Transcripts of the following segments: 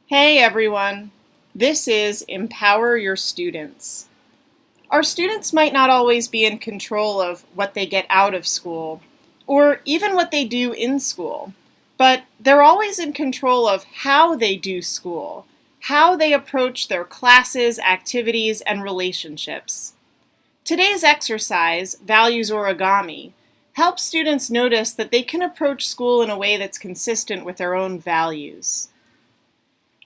Hey everyone, this is Empower Your Students. Our students might not always be in control of what they get out of school, or even what they do in school, but they're always in control of how they do school, how they approach their classes, activities, and relationships. Today's exercise, Values Origami, helps students notice that they can approach school in a way that's consistent with their own values.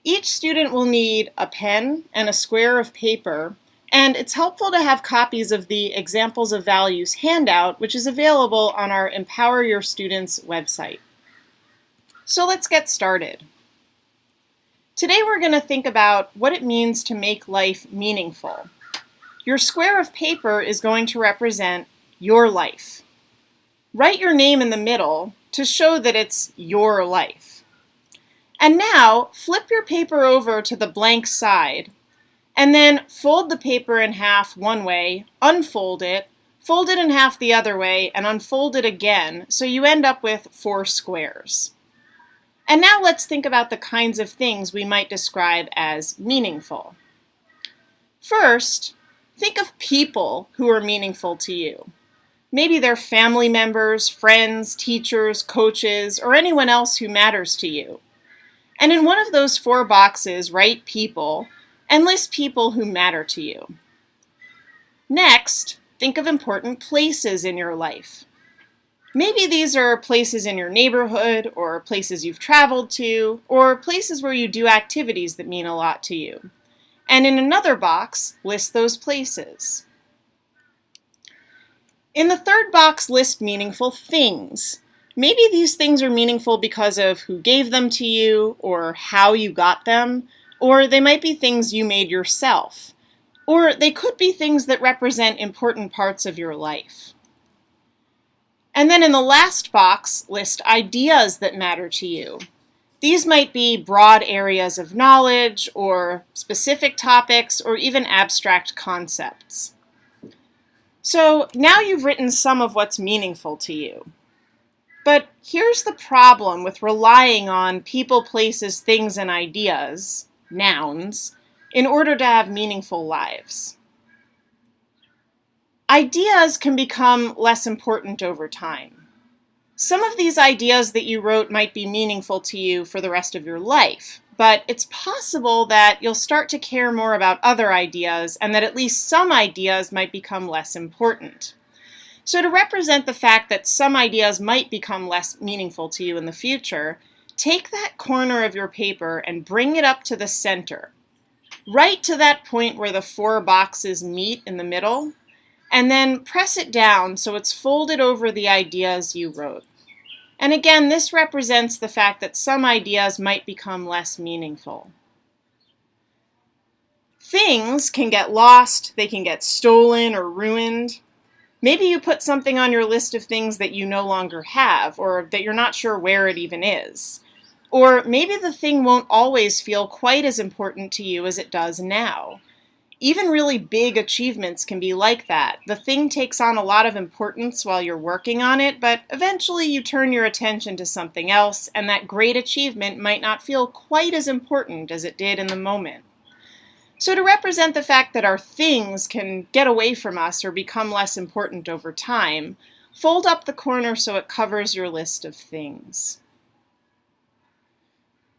Each student will need a pen and a square of paper, and it's helpful to have copies of the Examples of Values handout, which is available on our Empower Your Students website. So let's get started. Today we're going to think about what it means to make life meaningful. Your square of paper is going to represent your life. Write your name in the middle to show that it's your life. And now, flip your paper over to the blank side, and then fold the paper in half one way, unfold it, fold it in half the other way, and unfold it again, so you end up with 4 squares. And now let's think about the kinds of things we might describe as meaningful. First, think of people who are meaningful to you. Maybe they're family members, friends, teachers, coaches, or anyone else who matters to you. And in one of those 4 boxes, write people and list people who matter to you. Next, think of important places in your life. Maybe these are places in your neighborhood, or places you've traveled to, or places where you do activities that mean a lot to you. And in another box, list those places. In the third box, list meaningful things. Maybe these things are meaningful because of who gave them to you, or how you got them, or they might be things you made yourself, or they could be things that represent important parts of your life. And then in the last box, list ideas that matter to you. These might be broad areas of knowledge, or specific topics, or even abstract concepts. So now you've written some of what's meaningful to you. But here's the problem with relying on people, places, things, and ideas, nouns, in order to have meaningful lives. Ideas can become less important over time. Some of these ideas that you wrote might be meaningful to you for the rest of your life, but it's possible that you'll start to care more about other ideas and that at least some ideas might become less important. So to represent the fact that some ideas might become less meaningful to you in the future, take that corner of your paper and bring it up to the center, right to that point where the 4 boxes meet in the middle, and then press it down so it's folded over the ideas you wrote. And again, this represents the fact that some ideas might become less meaningful. Things can get lost, they can get stolen or ruined. Maybe you put something on your list of things that you no longer have, or that you're not sure where it even is. Or maybe the thing won't always feel quite as important to you as it does now. Even really big achievements can be like that. The thing takes on a lot of importance while you're working on it, but eventually you turn your attention to something else, and that great achievement might not feel quite as important as it did in the moment. So to represent the fact that our things can get away from us or become less important over time, fold up the corner so it covers your list of things.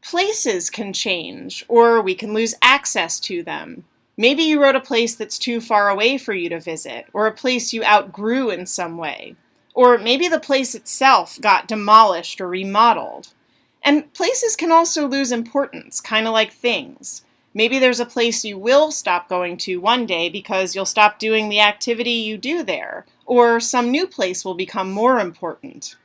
Places can change, or we can lose access to them. Maybe you wrote a place that's too far away for you to visit, or a place you outgrew in some way. Or maybe the place itself got demolished or remodeled. And places can also lose importance, kind of like things. Maybe there's a place you will stop going to one day because you'll stop doing the activity you do there, or some new place will become more important.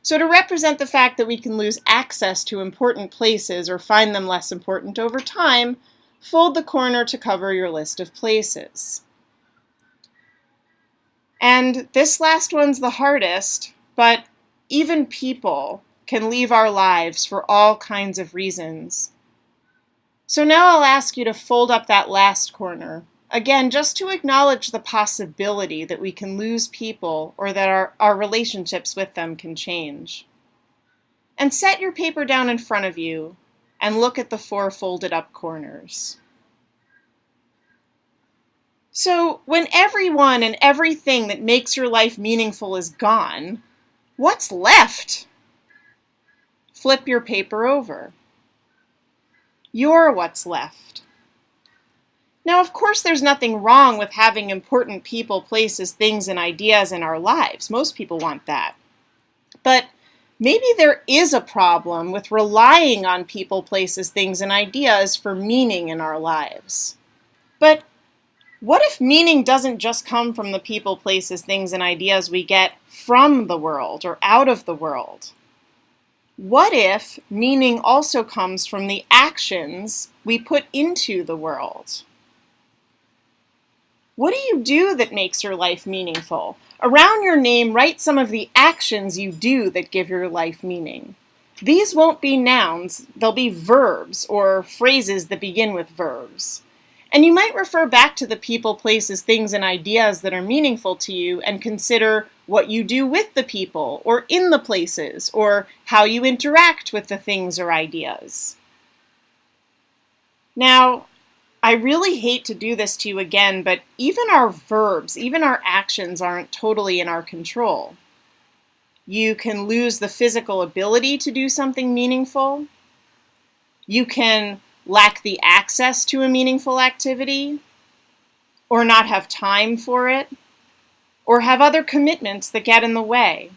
So to represent the fact that we can lose access to important places or find them less important over time, fold the corner to cover your list of places. And this last one's the hardest, but even people can leave our lives for all kinds of reasons. So now I'll ask you to fold up that last corner, again, just to acknowledge the possibility that we can lose people or that our relationships with them can change. And set your paper down in front of you and look at the 4 folded up corners. So, when everyone and everything that makes your life meaningful is gone, what's left? Flip your paper over. You're what's left. Now, of course, there's nothing wrong with having important people, places, things, and ideas in our lives. Most people want that. But maybe there is a problem with relying on people, places, things, and ideas for meaning in our lives. But what if meaning doesn't just come from the people, places, things, and ideas we get from the world or out of the world? What if meaning also comes from the actions we put into the world? What do you do that makes your life meaningful? Around your name, write some of the actions you do that give your life meaning. These won't be nouns, they'll be verbs or phrases that begin with verbs. And you might refer back to the people, places, things, and ideas that are meaningful to you and consider what you do with the people or in the places or how you interact with the things or ideas. Now, I really hate to do this to you again, but even our verbs, even our actions aren't totally in our control. You can lose the physical ability to do something meaningful. You can lack the access to a meaningful activity, or not have time for it, or have other commitments that get in the way.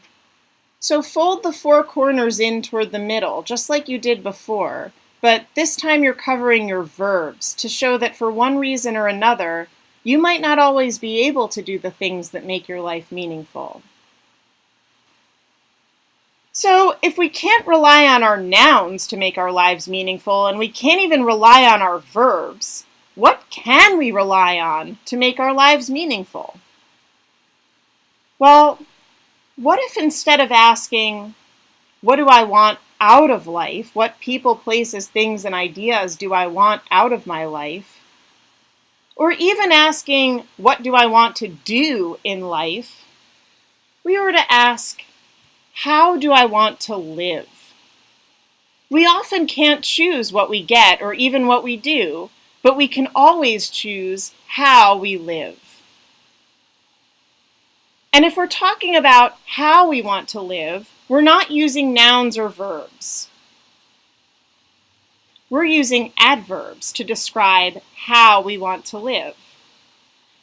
So fold the 4 corners in toward the middle, just like you did before, but this time you're covering your verbs to show that for one reason or another, you might not always be able to do the things that make your life meaningful. So if we can't rely on our nouns to make our lives meaningful, and we can't even rely on our verbs, what can we rely on to make our lives meaningful? Well, what if instead of asking, what do I want out of life? What people, places, things, and ideas do I want out of my life? Or even asking, what do I want to do in life? We were to ask, how do I want to live? We often can't choose what we get or even what we do, but we can always choose how we live. And if we're talking about how we want to live, we're not using nouns or verbs. We're using adverbs to describe how we want to live.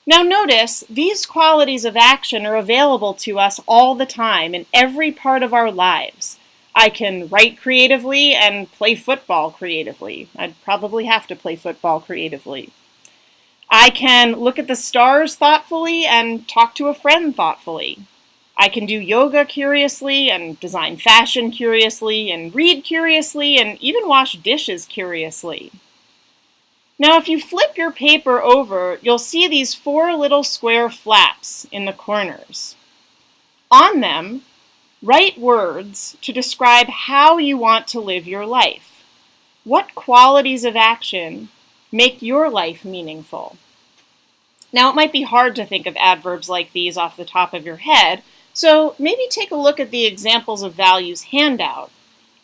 Now notice, these qualities of action are available to us all the time in every part of our lives. I can write creatively and play football creatively. I'd probably have to play football creatively. I can look at the stars thoughtfully and talk to a friend thoughtfully. I can do yoga curiously and design fashion curiously and read curiously and even wash dishes curiously. Now, if you flip your paper over, you'll see these 4 little square flaps in the corners. On them, write words to describe how you want to live your life. What qualities of action make your life meaningful? Now, it might be hard to think of adverbs like these off the top of your head, so maybe take a look at the Examples of Values handout.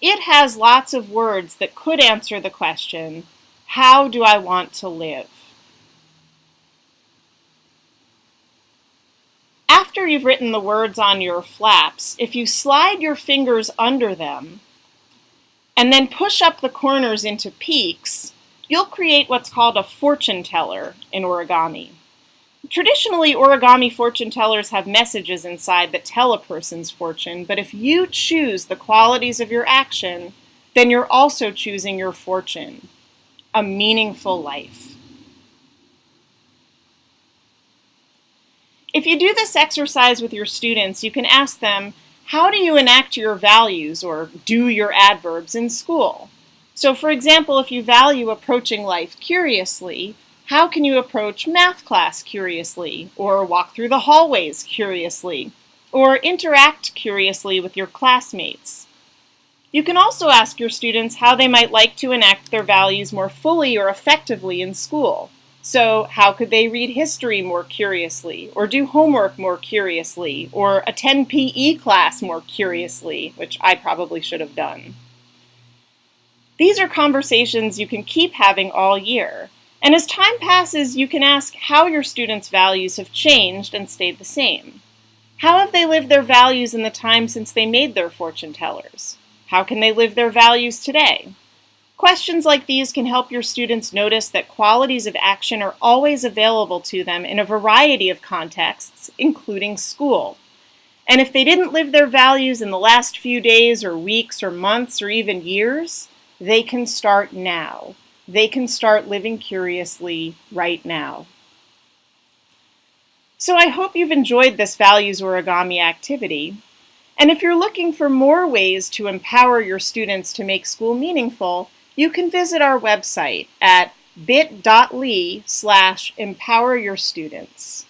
It has lots of words that could answer the question, how do I want to live? After you've written the words on your flaps, if you slide your fingers under them and then push up the corners into peaks, you'll create what's called a fortune teller in origami. Traditionally, origami fortune tellers have messages inside that tell a person's fortune, but if you choose the qualities of your action, then you're also choosing your fortune, a meaningful life. If you do this exercise with your students, you can ask them, how do you enact your values or do your adverbs in school? So for example, if you value approaching life curiously, how can you approach math class curiously, or walk through the hallways curiously, or interact curiously with your classmates? You can also ask your students how they might like to enact their values more fully or effectively in school. So how could they read history more curiously, or do homework more curiously, or attend PE class more curiously, which I probably should have done. These are conversations you can keep having all year, and as time passes, you can ask how your students' values have changed and stayed the same. How have they lived their values in the time since they made their fortune tellers? How can they live their values today? Questions like these can help your students notice that qualities of action are always available to them in a variety of contexts, including school. And if they didn't live their values in the last few days or weeks or months or even years, they can start now. They can start living curiously right now. So I hope you've enjoyed this values origami activity. And if you're looking for more ways to empower your students to make school meaningful, you can visit our website at bit.ly/empoweryourstudents.